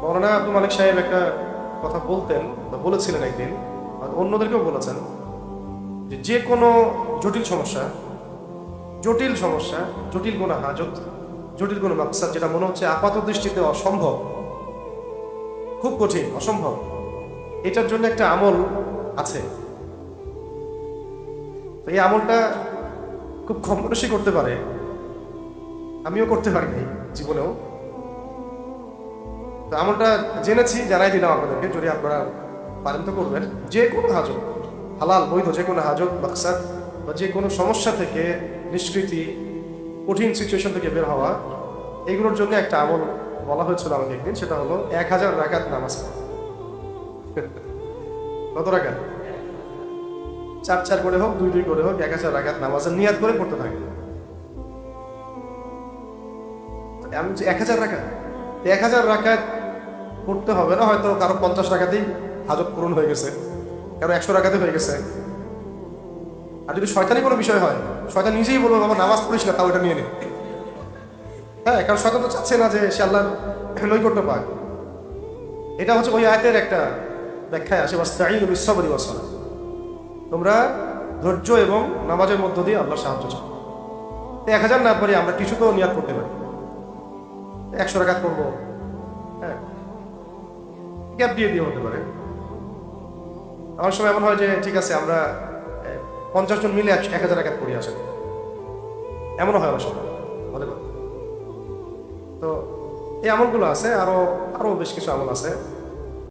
মৌলানা আব্দুল মালিক সাহেব একটা কথা বলতেন বা বলেছিলেন একদিন, আর অন্যদেরকেও বলেছেন, যে কোনো জটিল সমস্যা, জটিল কোনো হাজত, জটিল কোনো মাকসাদ যেটা মনে হচ্ছে আপাত দৃষ্টিতে অসম্ভব, খুব কঠিন, অসম্ভব, এটার জন্য একটা আমল আছে। তো এই আমলটা খুব কম মানুষই করতে পারে, আমিও করতে পারিনি জীবনেও। তো আমলটা জেনেছি, জানাই দিলাম আপনাদেরকে, যদি আপনারা পারেন তো করবেন। যে কোনো হাজত, হালাল বৈধ যে কোনো হাজত মাকসাদ বা যে কোনো সমস্যা থেকে নিষ্কৃতি, কঠিন সিচুয়েশন থেকে বের হওয়া, এগুলোর জন্য একটা আমল বলা হয়েছিল আমাকে একদিন। সেটা হলো 1000 রাকাত নামাজ পড়া। কত রাকাত? 4 করে হোক, 2 করে হোক, 1000 রাকাত নামাজের নিয়াত করে পড়তে থাকে। আমি 1000 রাকাত, 1000 রাকাত পড়তে হবে না, হয়তো কারো 50 রাকাতেই হাজত পূরণ হয়ে গেছে, কারো 100 রাকাতে হয়ে গেছে। আর যদি শয়তানি কোনো বিষয় হয়, শয়তান নিজেই বলবো বাবা নামাজ পড়িস না, তাও এটা নিয়ে নে। হ্যাঁ, কারণ শয়তান তো চাচ্ছে না যে সে আল্লাহর নৈকট্য পায়। এটা হচ্ছে ওই আয়াতের একটা ব্যাখ্যায় আসে, ওয়াস্তাঈনু বিস-সাবরি ওয়াস-সালাহ, তোমরা ধৈর্য এবং নামাজের মধ্য দিয়ে আল্লাহর সাহায্য চাও। 1000 না পারি আমরা কিছু তো নিয়াত করতে পারি, 100 রাকাত করবো, হ্যাঁ, গ্যাপ দিয়ে দিয়ে হতে পারে। আমার সময় এমন হয় যে ঠিক আছে আমরা 50 জন মিলে 1000 রাকাত পড়ি আসেন, এমনও হয় অনেক সময়, হতে পারে। তো এই আমলগুলো আছে, আরো আরো বেশ কিছু আমল আছে।